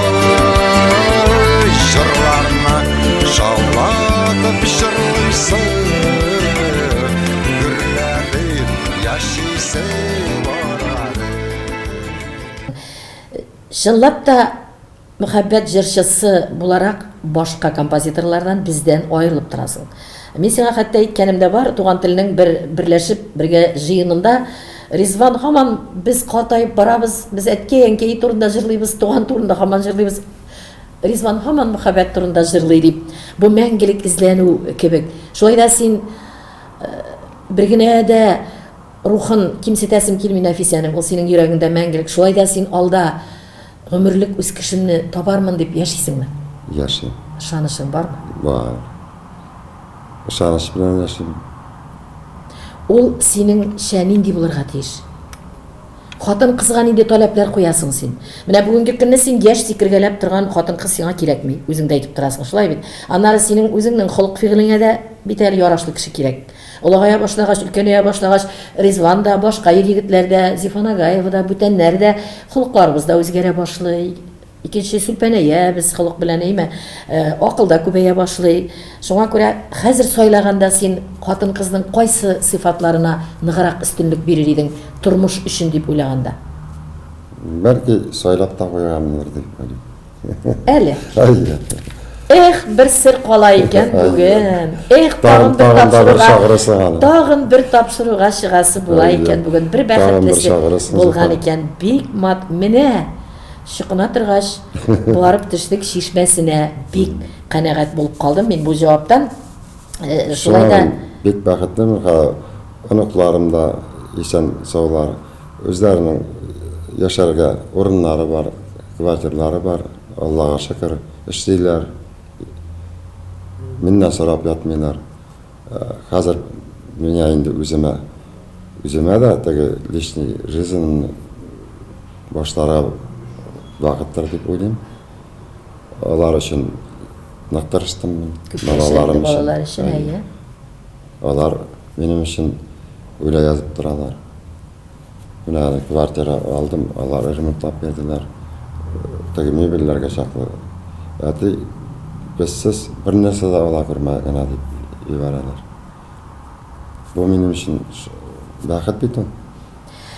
D: Җырларны шаулатып җырлыйсың, гөрләтеп яшисең барады.
B: Чынлап та мәхәббәт җырчысы буларак башка композиторлардан бездән аерылып торасың. Мин сиңа хәтта әйткәнем дә бар, туган теленең берләшеп бергә җыенында Ризван һаман без катайып барабыз, без әткәй-әнкәй турында җырлыйбыз, туган турында һаман җырлыйбыз. Ризван һаман мәхәббәт турында җырлый дип. Бу мәңгелек изләнү кебек. Шулай да син бер генә дә рухын кимсетәсем килми Нәфисәнең, ул синең йөрәгеңдә мәңгелек. Шулай да син алда гомерлек үз кешемне табармын дип яшисеңме?
C: Яшим.
B: Ышанышың бармы?
C: Бар. Ышаныч белән яшим.
B: Ул синең нинди булырга тиеш? Хатын кызга нинди таләпләр куясың син? Менә бүгенге көнне син яшь сикергәләп торган хатын кыз сиңа кирәкми, үзең дә әйтеп торасың, шулай бит. Аннары синең үзеңнең холык-фигылеңә дә бит әле ярашлы кеше кирәк. Улагая башлагач, өлкәнәя башлагач, Ризван да, башка егетләр дә, Зифа Нагаева да, бүтәннәр дә, холыкларыбыз да үзгәрә башлый. Икенче сүлпәнәя без холык белән әйме, акылда күбәя башлый. Шуңа күрә хәзер сайлаганда син хатын кызның кайсы сыйфатларына ныгырак өстенлек бирер идең тормыш өчен дип уйлаганда?
C: Бәлки сайлап та куйганмындыр дип уйлыйм.
B: Әле. Бер сер кала икән бүген. Тагын бер тапшыруга чыгасы була икән бүген. Бер бәхетлесе булган икән. Бик мат менә шыкына торгач барып төштек шишмәсенә. Бик канәгать булып калдым мин бу җаваптан. Шулай да
C: бик бәхетлемен. Оныкларым да исән саулар. Үзләренең яшәргә урыннары бар, квартиралары бар. Аллага шөкер, эшлиләр. Миннән сорап ятмыйлар. Хәзер менә инде үземә дә теге личный жизнь башлара вакыттыр дип уйлыйм. Алар өчен Нақтырыштым мен
B: Балалар балалар үшін, әйе.
C: Олар менің үшін өле yazып тұралар. Мына квартира алдым, олар ремонтлап берділер. Теге мебельлерге шақлы. Әті бізсіз бір нәрсе де ола көрмеген деп үйбаралар. Бұл менің үшін бақыт бит он.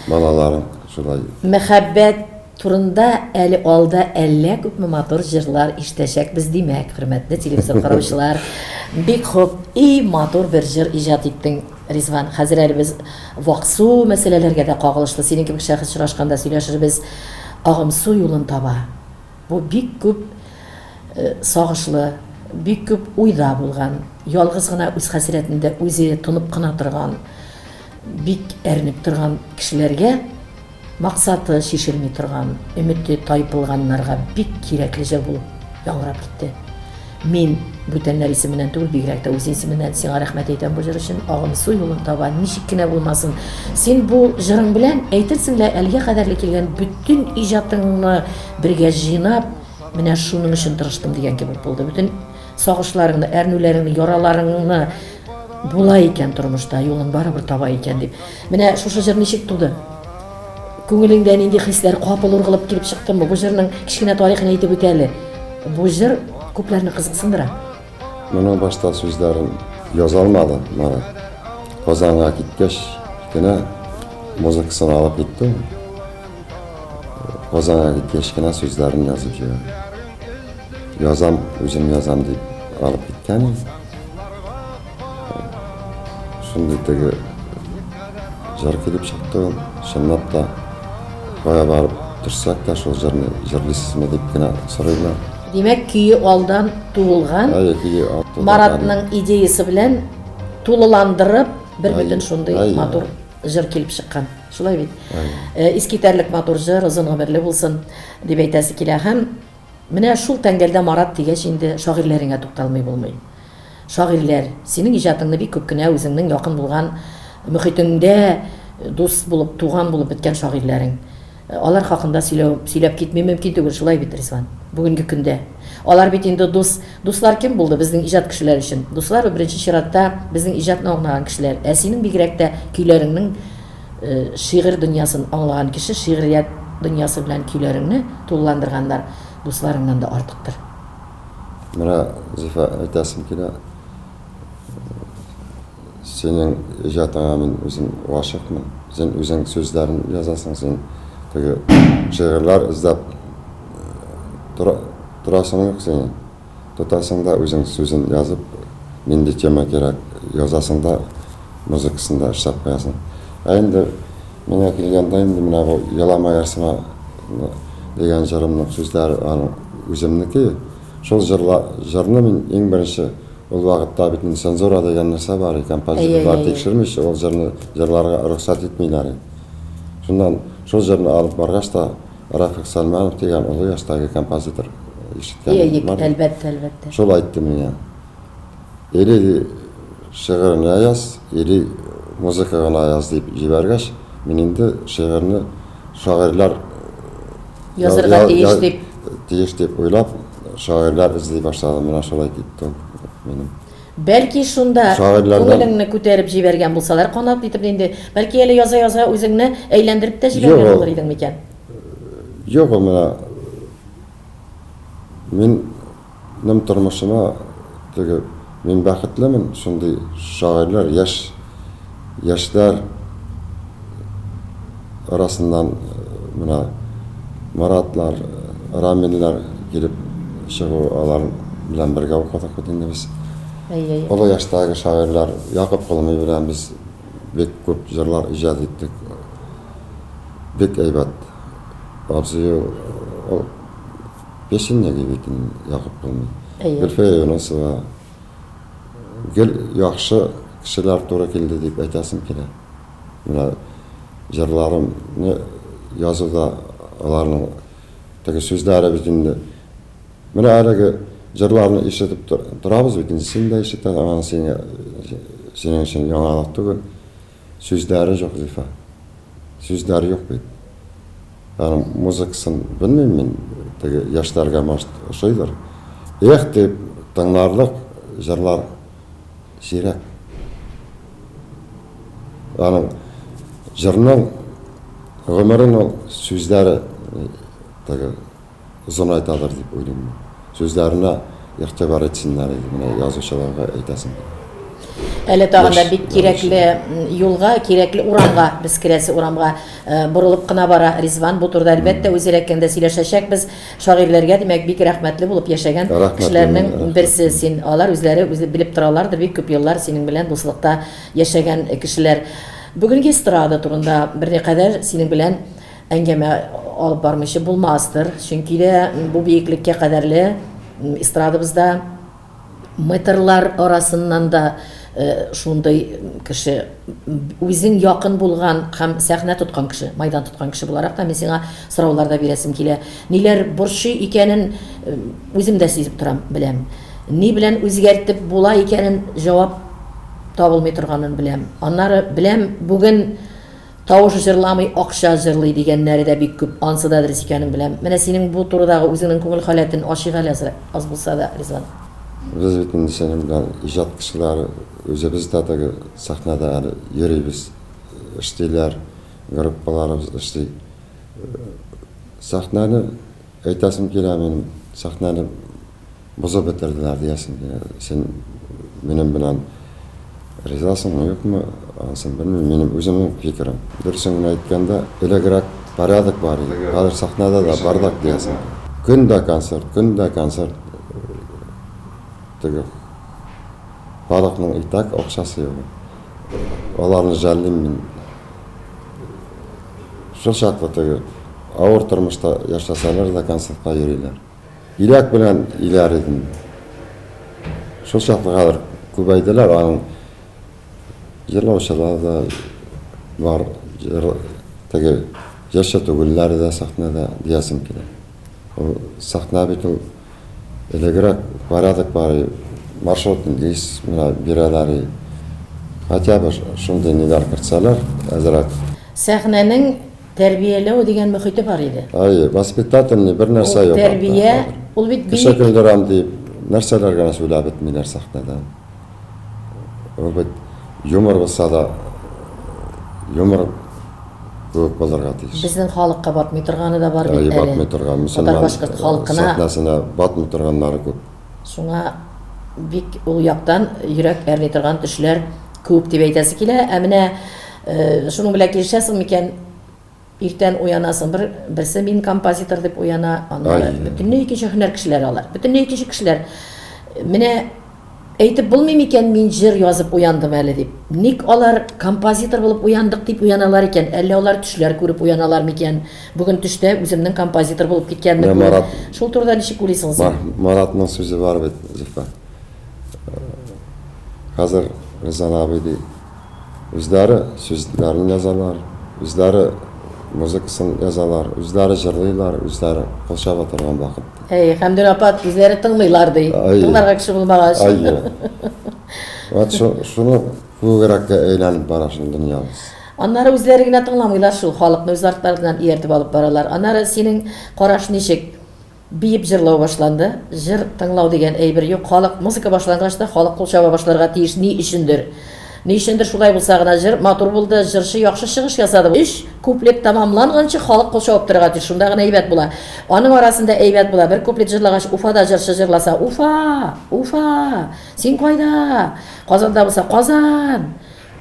C: Балаларың шулай.
B: Мәхәббәт турында әле алда әллә күпме матур җырлар ишетәчәк без димәк, хөрмәтле телевизор караучылар. Бик хуп, матур бер җыр иҗат иттең, Ризван. Хәзер әле без ваксу мәсьәләләргә дә кагылышлы синең кебек шәхес очрашканда сөйләшербез. Агымсу юлын таба. Бу бик күп сагышлы, бик күп уйда булган, ялгыз гына үз хәсрәтендә үзе тынып кына торган, бик әрнеп торган кешеләргә максаты шишелми торган, өмете тайпылганнарга бик кирәкле җыр булып яңгырап китте. Мин бүтәннәр исеменнән түгел, бигрәк тә үз исеменнән сиңа рәхмәт әйтәм бу җыр өчен. Агымсу юлын таба, ничек кенә булмасын. Син бу җырың белән әйтерсең лә әлегә кадәрле килгән бүтән иҗатыңны бергә җыйнап, менә шуның өчен тырыштым дигән кебек булды. Бүтән сагышларыңны, әрнүләреңне, яраларыңны була икән тормышта, юлың барыбер таба икән дип. Менә шушы җыр ничек туды? Күңелеңдә нинди хисләр капыл ургылып килеп чыктымы? Бу җырның кичкенә тарихын әйтеп үтә әле. Бу җыр күпләрне кызыксындыра.
C: Моның башта сүзләрен яза алмады, Марат. Казанга киткәч, кенә музыкасын алып китте. Казанга киткәч кенә сүзләрен язып җибәрде. Язам, үзем язам дип алып киткән. Шундый теге җыр килеп чыкты, чынлап та кая барып торсак та шул җырны җырлыйсызмы дип кенә сорыйлар.
B: Димәк, көйе алдан туылган, Маратның идеясы белән тулыландырып, бер бүтән шундый матур җыр килеп чыккан. Шулай бит. Искитәрлек матур җыр, озын гомерле булсын дип әйтәсе килә. Һәм менә шул тәңгәлдә Марат дигәч инде шагыйрьләреңә тукталмый булмый. Шагыйрьләр, синең иҗатыңны бик күп кенә үзеңнең якын булган мөхитеңдә дус булып, туган булып беткән шагыйрьләрең. Алар хакында сөйләп китмәй мөмкин түгел, шулай бит, Ризван. Бүгенге көндә. Алар бит инде дуслар кем булды безнең иҗат кешеләр өчен? Дуслар беренче чиратта безнең иҗатны аңлаган кешеләр. Ә синең бигрәк тә көйләреңнең шигырь дөньясын аңлаган кеше, шигърият дөньясы белән көйләреңне тулыландырганнар дусларыңнан да артыктыр.
C: Менә Зифа әйтәсем килә. Синең иҗатыңа мин үзем гашыкмын. Син үзең сүзләрен язасың, син теге шигырьләр эзләп торасың юк син. Тотасың да үзең сүзен язып, нинди тема кирәк, язасың да музыкасын да эшләп куясың. Инде миңа килгәндә инде менә бу ялама ярсыма дигән җырымның сүзләре аның үземнеке. Шул җырны мин иң беренче ул вакытта бит цензура дигән нәрсә бар, композиторлар тикшермиш, ул җырларга рөхсәт итмиләр. Шуннан шул җырны алып баргач та Рафик Салманов дигән олы яшьтәге композитор ишеткән.
B: Әлбәттә.
C: Шул әйтте миңа. Или шигырьне яз, или музыканы яз дип җибәргәч, мин инде шигырьне шагыйрьләр
B: язырга
C: тиеш дип уйлап, шагыйрьләр эзли башладым. Менә шулай китте минем.
B: Бәлки шунда күңелеңне күтәреп җибәргән булсалар, канат итеп инде, бәлки әле яза үзеңне әйләндереп тә җибәргән булыр идең микән?
C: Юк, менә минем тормышыма теге мин бәхетлемен, шундый шагыйрьләр, яшьләр арасыннан менә Маратлар, Рамиллар килеп чыгу, алар белән бергә укыдык бит инде без. Олы яшьтәге шагыйрьләр, Якып Кулмый белән без бик күп җырлар иҗат иттек. Бик әйбәт. Абзый песеннәге бит Якып Кулмый. Гөлфия Юнусова, гел яхшы кешеләр туры килде дип әйтәсем килә. Менә җырларымны язуда аларның теге сүзләре бит инде. Менә әлеге җырларны ишетеп торабыз бит инде, син дә ишетә, аны синең өчен яңалык түгел. Сүзләре юк, Зифа. Сүзләре юк бит. Аны музыкасын белмим мин, теге яшьләргә ошыйдыр. Дип тыңларлык җырлар сирәк. Аның җырның гомерен ул сүзләре теге озын айталар дип уйлыйм. Сүзләренә игътибар етсеннәр иде, менә язучыларга әйтәсем.
B: Әле тагында бик кирәкле юлга, кирәкле урамга, без керәсе урамга борылып кына бара Ризван. Бу турыда әлбәттә үз рәкендә сөйләшәчәк. Без шагыйрьләргә димәк бик рәхмәтле булып яшәгән кешеләрнең берсе син. Алар үзләре белеп торалардыр, бик күп еллар синең белән дуслыкта яшәгән кешеләр. Бүгенге эстрада турында берникадәр синең белән әңгәмә алып бармыйча булмастыр. Чөнки дә бу биеклеккә кадәрле эстрадабызда мытырлар арасыннан да шундай кеше үзең якын булган һәм сәхнә тоткан кеше, майдан тоткан кеше буларак та мен сиңа сорауларда бирәсем килә. Ниләр борчый икәнен үзем дә сизеп торам, беләм. Ни белән үзгәртеп була икәнен җавап табылмый торганын беләм. Аннары беләм, бүген тавыш җырламый акча җырлый дигәннәре дә бик күп. Ансы да дөрес икәнен беләм. Менә синең бу турыдагы үзеңнең күңел халәтен ачыга аз булса да, Ризван.
C: Biz bütün senin bilen icad kişileri özümüzde de sahnede yani yürüyüz, işteyler, gruppalarımız iştey. Sahneni eytesim geliyor benim, sahneni bozup bitirdiler diyesim geliyor. Sen benim bilen rizasın mı yok mu? Sen bilmiyorum, benim özümün fikrim. Dürüsün aytkanda öyle baradık var. Hazır sahnede de bardak diyesim. Günde konsert. Тегі балықның итак оқшасы yok. Оларны жәлдім мен. Шыл шақлы тегі ауыр тұрмышта яшасалар да концертқа үйрейлер. Иләк білән иләр едім. Шыл шақлы қадыр көбәйділер, аның жырлаушылар да бар. Тегі яшы түгіллері де сахнада диясым келе. Сахна бетіл Элеграк порядок бар, маршрутный лист бирәләр. Хотя бы шундай ниләр кертсәләр, әзрәк.
B: Сәхнәнең тәрбияләү дигән мөхите бар иде.
C: Воспитательный бер нәрсә юк.
B: Тәрбия, ул бит бик
C: Кешеләргә дип нәрсәләр генә сөйләп бетмиләр сахнада. Ул бит юмор булса да юмор күп булырга тиеш.
B: Безнең халыкка батмый торганы да бар бит әле.
C: Батмый торган, мөселман сахнасына батмый торганнары күп.
B: Шуңа бик ул яктан йөрәк әрли торган төшләр күп дип әйтәсе килә. Ә менә шуның белән килешәсең микән? Иртән уянасың, берсе мин композитор дип уяна, аннары бөтенләй икенче һөнәр кешеләр алар. Бөтенләй икенче кешеләр. Менә әйтеп булмый микән мин җыр язып уяндым әле дип. Ник алар композитор булып уяндык дип уяналар икән? Әллә алар төшләр күреп уяналар микән? Бүген төштә үземнең композитор булып киткәнне. Шул турыда ничек уйлыйсың син?
C: Маратның сүзе бар бит, Зифа. Хәзер Ризан абый ди. Үзләре сүзләрен язалар, үзләре музыкасын язалар, үзләре җырлыйлар, үзләре кылчаба торган вакыт.
B: Хәмдүн апа үзләре тыңлыйлар ди. Тыңларга кеше булмагач.
C: Вот шуны күгәрәккә әйләнеп бара шул дөньябыз.
B: Аннары үзләре генә тыңламыйлар шул, халыкны үз артларыннан ияртеп алып баралар. Аннары синең караш ничек? Биеп җырлау башланды. Җыр тыңлау дигән әйбер юк. Халык музыка башлангач та халык кулчаба башларга тиеш. Ни өчендер? Ни өчендер шулай булса гына җыр матур булды, җырчы яхшы чыгыш ясады. Үч куплет тамамланганчы халык кулчабып торырга тиеш. Шунда гына әйбәт була. Аның арасында әйбәт була. Бер куплет җырлагач Уфада җырчы җырласа, Уфа, син кайда? Казанда булса,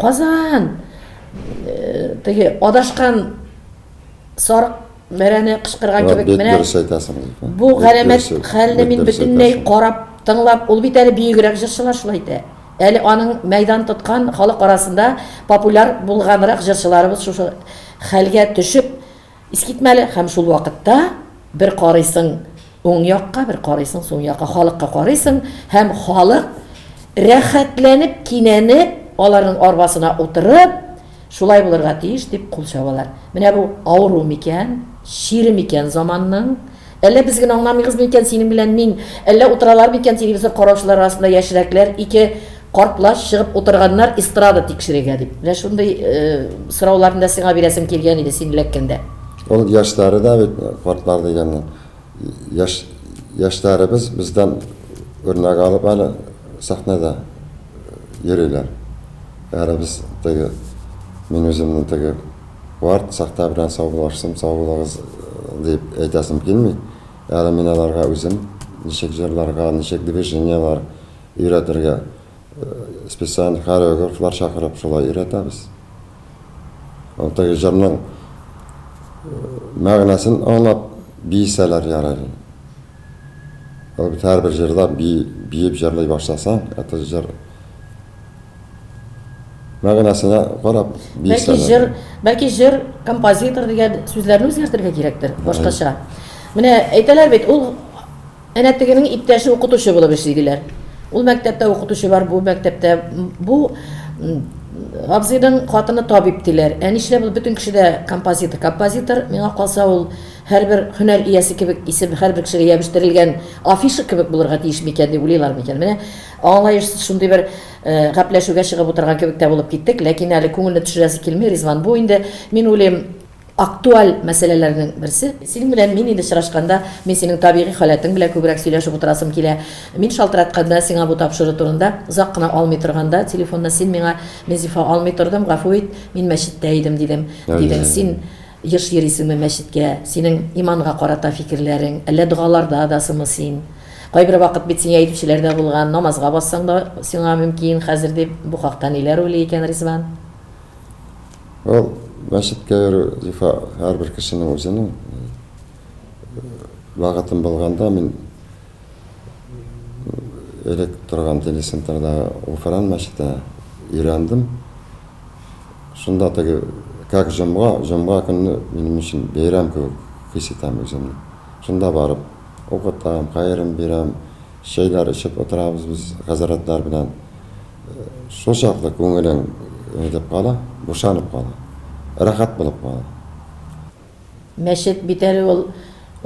B: Казан. Теге адашкан сарык мәрәне кычкырган кебек менә. Бу галәмәт хәлне мин бөтенләй карап, тыңлап, ул бит әле биегрәк җырчылар шулай итә. Әле аның мәйдан тоткан халык арасында популяр булганрак җырчыларыбыз шушы хәлгә төшеп искитмәле һәм шул вакытта бер карыйсың уң якка, бер карыйсың сул якка, халыкка карыйсың һәм халык рәхәтләнеп, кинәнеп, аларның арбасына утырып, шулай булырга тиеш дип кул чабалар. Менә бу авыру микән, шире микән заманның? Әллә без генә аңламыйбыз микән синең белән мин? Әллә утыралар микән телевизор караучылар арасында яшьрәкләр, ике картлаш чыгып утырганнар эстрада тикшерергә дип. Менә шундый сорауларны да сиңа бирәсем килгән иде син ләккәндә.
C: Ул яшьләре дә бит картлар дигәнне. Яшьләребез бездән örnek alıp әлі сахнада йөриләр. Әлі біз теге мен өзімнің теге вард сахта белән саубулашсам, саубулагыз дип әйтәсем килми. Әлі мен аларга үзем ничек җырларга, ничек движениялар өйрәтергә специаль хореографлар чакырып шулай өйрәтәбез. Ул теге җырның мәгънәсен аңлап бийсәләр ярар. Ул бит һәр бер җырда биеп җырлый башласаң, аты җыр мәгънәсенә карап бийсәләр.
B: Бәлки җыр композитор дигән сүзләрне үзгәртергә кирәктер, башкача. Менә әйтәләр бит, ул әнә тегенең иптәше укытучы булып эшли диләр. Ул мәктәптә укытучы бар, бу мәктәптә бу абзыйның хатыны табип диләр. Ә нишләп ул бөтен кешедә композитор? Композитор миңа калса ул һәрбер һөнәр иясе кебек исем һәрбер кешегә ябештырылган афиша кебек булырга тиеш микән дип уйлыйлар микән? Менә аңлаешсыз шундый бер гәпләшүгә чыгып утырган кебек тә булып киттек, ләкин әле күңелне төшерәсе килми Ризван. Бу инде мин уйлыйм актуаль мәсьәләләрнең берсе. Синең белән мин инде очрашканда, мин синең табигый халәтең белән күбрәк сөйләшеп утырасым килә. Мин шалтыратканда сиңа бу тапшыру турында озак кына алмый торганда телефонда син миңа Мезифа алмый тордым, гафу ит, мин мәчеттә идем дидем. Дидең син еш йөрисеңме мәчеткә? Синең иманга карата фикерләрең, әллә дугаларда дасымы син? Кайбер вакыт бит син әйтүчеләрдә булган, намазга бассаң да сиңа мөмкин, хәзер дип бу хакта ниләр уйлый икән Ризван?
C: Ул мәчеткә йөрү Зифа һәрбер кешенең үзенең вакытын булганда мин элек торган телецентрда Уфран мәчетенә өйрәндем. Шунда теге как җомга көнне минем өчен бәйрәм кебек хис итәм үземне. Шунда барып укытам, кайрым бирәм, шәйләр эчеп утырабыз без хәзрәтләр белән. Шул чаклы күңелең дип кала, бушанып кала. Рәхәт булып кала.
B: Мәчет бит әле ул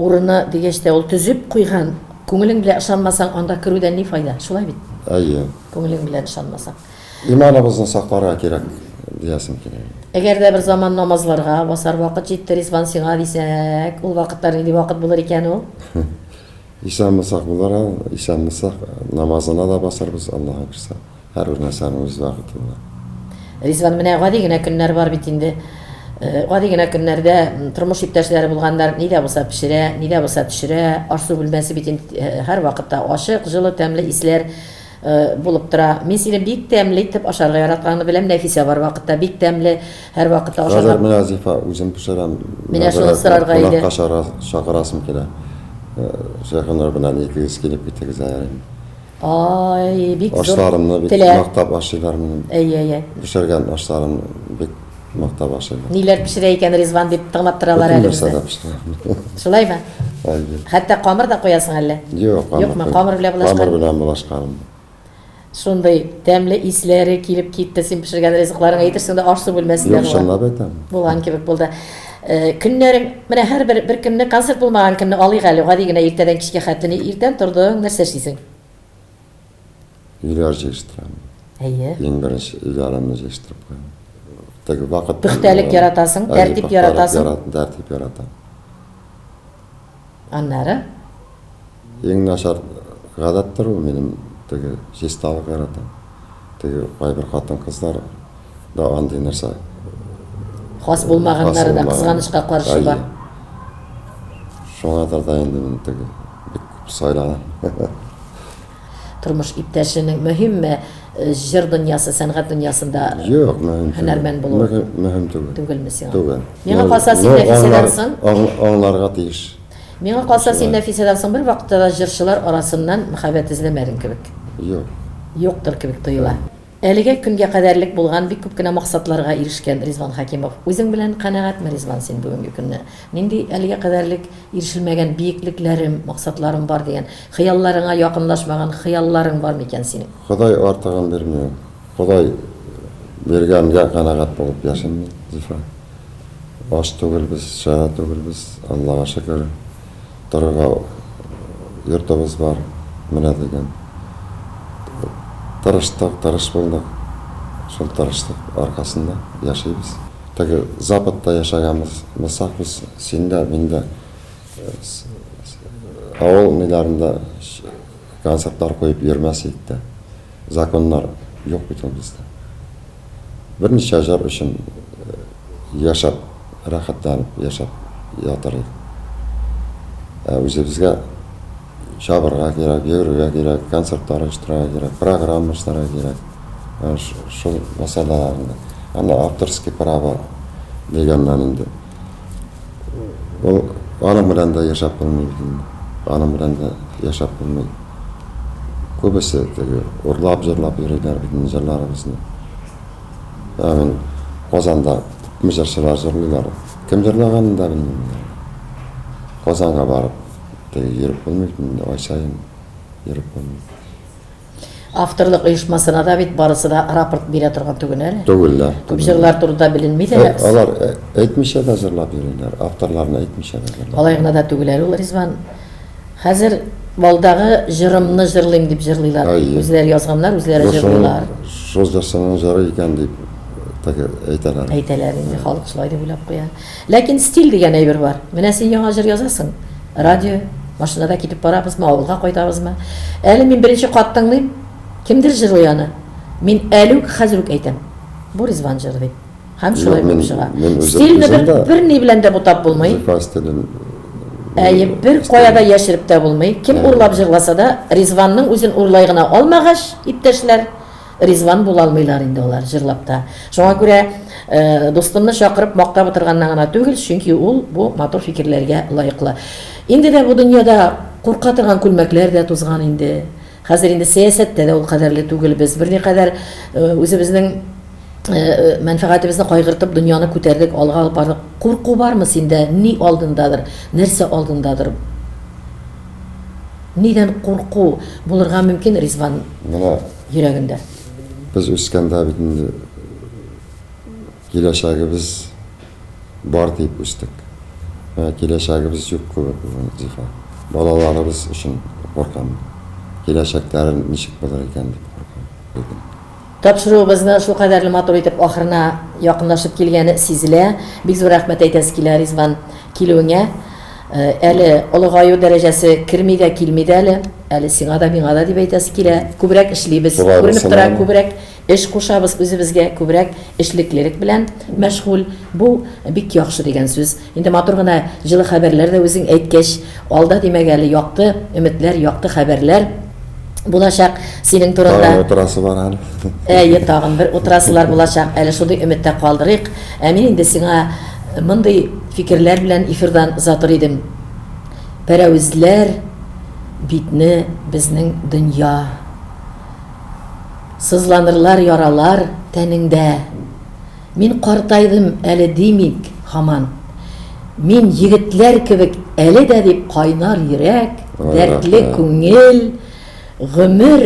B: урыны дигәчтә ул төзеп куйган. Күңелең белән ышанмасаң, анда керүдән ни файда? Шулай бит.
C: Әйе.
B: Күңелең белән ышанмасаң.
C: Иманыбызны сакларга кирәк диясем килә.
B: Әгәр дә бер заман намазларга басар вакыт җитте Ризван сиңа дисәк, ул вакытлар нинди вакыт булыр икән ул?
C: Исәнмесак булар, исәнмесак намазына да басарбыз, Аллаһка кирсә. Һәр бер нәрсәнең үз вакыты була.
B: Ризван, менә гади генә көннәр бар бит инде. Гади генә көннәрдә тормыш иптәшләре булганнар нидә булса пешерә, нидә булса төшерә, аш-су бүлмәсе бит һәр вакытта ачык, җылы, тәмле исләр булып тора. Мин сине бик тәмле итеп ашарга яратканны беләм, Нәфисә бар вакытта бик тәмле, һәр вакытта ашарга.
C: Хәзер менә Зифа үзем пешерәм.
B: Менә шуны сорарга иде.
C: Чакырасым килә. Шәһәрләр белән икегез килеп китегез әле.
B: Ай, бик зур.
C: Ашларымны бик мактап ашыйлар минем.
B: Әйе.
C: Пешергән ашларым бик мактап ашыйлар.
B: Ниләр пешерә икән Ризван дип тыңлап торалар әле безне. Шулаймы?
C: Әйе.
B: Хәтта камыр да куясың әле? Юкмы, камыр белән булашкан.
C: Камыр белән булашкан.
B: Шундай тәмле исләре килеп китте, син пешергән ризыкларың әйтерсең дә аш-су бүлмәсендә
C: Юк, шунлап әйтәм.
B: булган кебек булды. Көннәрең, менә һәр бер көнне концерт булмаган көнне алыйк әле, гади генә иртәдән кичкә хәтле иртән тордың, нәрсә эшлисең?
C: Үйләр җыштырам.
B: Әйе.
C: Иң беренче үйләремне җыштырып куям. Теге вакыт
B: Пөхтәлек яратасың, тәртип яратасың.
C: Тәртип яратам.
B: Аннары
C: Иң начар гадәттер ул минем теге җисталык яратам. Теге кайбер хатын-кызлар да андый нәрсә
B: хас булмаганнары да кызганычка каршы бар.
C: Шуңа да инде мин теге бик сайланам.
B: Тормыш иптәшенең мөһимме җыр дөньясы, сәнгать дөньясында
C: Юк, мөһим.
B: һөнәрмән булу
C: Мөһим түгел.
B: түгелме сиңа?
C: Түгел.
B: Миңа калса син Нәфисәдән соң,
C: Аңларга тиеш.
B: миңа калса син Нәфисәдән соң бер вакытта да җырчылар арасыннан мәхәббәт эзләмәдең кебек.
C: Юк.
B: Юктыр кебек тоела. Әлегә көнгә кадәрлек булган бик күп кенә максатларга ирешкән Ризван Хәкимов. Үзең белән канәгатьме Ризван син бүгенге көнне? Нинди әлегә кадәрлек ирешелмәгән биеклекләрем, максатларым бар дигән, хыялларыңа якынлашмаган хыялларың бар микән синең?
C: Ходай артыгын бермәй. Ходай бергәнгә канәгать булып яшим, Зифа. Аш түгелбез, шара түгелбез, Аллаһка шөкер. Торырга йортыбыз бар, менә дигән. Тырыш булдык. Шул тырыштык аркасында яшайбыз. Теге Западта яшаганбыз, без син дә, мин дә авыл ниләрендә концертлар қойып йөрмәсек тә. Законнар юк бит ул бездә. Берничә җыр өчен яшап, рәхәтләнеп яшап ятар идек. Үзебезгә шабырга кирәк, йөрергә кирәк, концертлар оештырырга кирәк, программа эшләргә кирәк. Шул мәсьәләләрне. Аны авторский право дигәннән инде. Ул аның белән дә яшап булмый бит инде. Аның белән дә яшап булмый. Күбесе урлап, җырлап йөриләр бит җырларыбызны. Мен Казанда җырчылар җырлыйлар. Кем җырлаганын да белмим. Казанга барып, йөреп булмый, ай сайын йөреп булмый.
B: Авторлык оешмасына да бит барысы да рапорт бирә торган түгел әле.
C: Түгелләр.
B: Күп җырлар турында беленми дә.
C: Алар әйтмичә дә җырлап йөриләр. Авторларны әйтмичә дә җырлап.
B: Алай гына да түгел әле ул Ризван. Хәзер балдагы җырымны җырлыйм дип җырлыйлар. Үзләре язганнар, үзләре җырлыйлар.
C: Шул җырсының җыры икән дип әйтәләр.
B: Әйтәләр инде, халык шулай дип уйлап куя. Ләкин стиль дигән әйбер бар. Менә син яңа җыр язасың. Радио, машинада китеп барабызмы, авылга кайтабызмы? Әле мин беренче кат тыңлыйм. Кимдер җырлый аны. Мин әле үк хәзер үк әйтәм. Бу Ризван җыры дип. Һәм шулай булып чыга. Стильне бер ни белән дә бутап булмый. Бер кая да яшереп тә булмый. Кем урлап җырласа да, Ризванның үзен урлай гына алмагач, иптәшләр, Ризван була алмыйлар инде алар җырлап та. Шуңа күрә дустымны чакырып мактап утырганнан гына түгел, чөнки ул бу матур фикерләргә лаеклы. Инде дә бу дөньяда курка торган күлмәкләр дә тузган инде. Хәзер инде сәясәттә дә ул кадәрле түгел без. Берникадәр үзебезнең мәнфәгатебезне кайгыртып дөньяны күтәрдек, алга алып бардык. Курку бармы синдә? Ни алдындадыр? Нәрсә алдындадыр? Нидән курку булырга мөмкин Ризван йөрәгендә?
C: Biz үскәндә бит инде киләчәгебез бар дип үстек. Киләчәгебез юк күп Зифа. Балаларыбыз өчен куркам. Киләчәкләрен ничек булыр икән дип куркам.
B: Тапшыруыбызны шул кадәрле матур итеп ахырына якынлашып килгәне сизелә. Бик зур рәхмәт әйтәс килә Ризван килүеңә. Әле олыгаю дәрәҗәсе керми дә килми дә әле. Әле сиңа да миңа да дип әйтәс килә. Күбрәк эшлибез, күренеп тора, күбрәк эш кушабыз үзебезгә, күбрәк эшлеклелек белән мәшгуль. Бу бик яхшы дигән сүз. Инде матур гына җылы хәбәрләр дә үзең әйткәч, алда димәк әле якты өметләр, якты хәбәрләр булачак синең турында.
C: Утрасы бар
B: әле. Тагын бер утрасылар булачак. Әле шундый өметтә калдырыйк. Мин инде сиңа мондый фикерләр белән эфирдан озатыр идем. Пәрәүзләр битне безнең дөнья. Сызланырлар яралар тәнеңдә. Мин картайдым әле димик һаман. Мин егетләр кебек әле дә дип кайнар йөрәк, дәртле күңел, гомер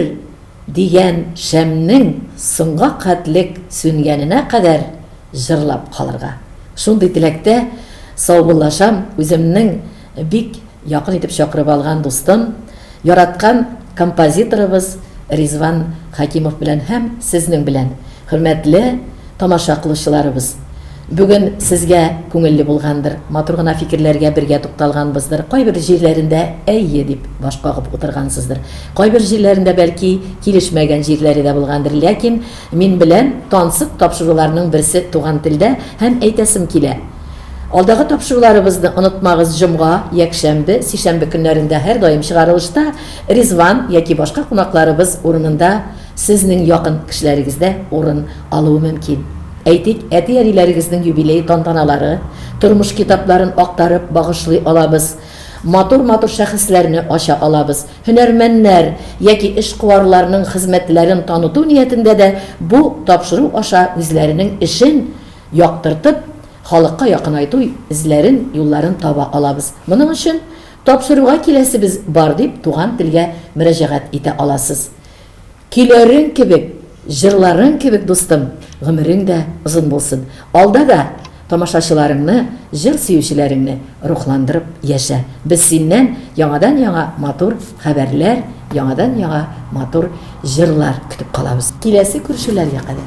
B: дигән шәмнең соңга катлек сүнгәненә кадәр җырлап калырга. Шундый теләктә саубуллашам үземнең бик якын итеп чакырып алган дустым, яраткан композиторыбыз Ризван Хакимов белән һәм сезнең белән. Хөрмәтле тамаша кылучыларыбыз. Бүген сезгә күңелле булгандыр, матур гына фикерләргә бергә тукталганбыздыр. Кайбер җирләрендә әйе дип баш кагып утыргансыздыр. Кайбер җирләрендә бәлки килешмәгән җирләре дә булгандыр, ләкин мин белән тансык тапшыруларның берсе туган телдә һәм әйтәсем килә. Алдагы тапшыруларыбызны онытмагыз. Җомга, якшәмбе, сишәмбе көннәрендә һәр даим чыгарылышта Ризван яки башка кунакларыбыз урынында сезнең якын кешеләрегездә урын алуы мөмкин. Әйтик, әти-әниләрегезнең юбилей тантаналары, тормыш китапларын актарып багышлый алабыз. Матур-матур шәхесләрне ача алабыз. Һөнәрмәннәр яки эшкуарларның хезмәтләрен таныту ниятендә дә бу тапшыру аша үзләренең эшен яктыртып, халыкка якынайту изләрен, юлларын таба алабыз. Моның өчен тапшыруга киләсебез бар дип туган телгә мөрәҗәгать итә аласыз. Киләрен кебек, җырларын кебек дустым, гомерең дә озын булсын. Алда да тамашачыларыңны, җыр сөючеләреңне рухландырып яшә. Без синнән яңадан яңа матур хәбәрләр, яңадан яңа матур җырлар көтеп калабыз. Киләсе күршеләргә кадәр.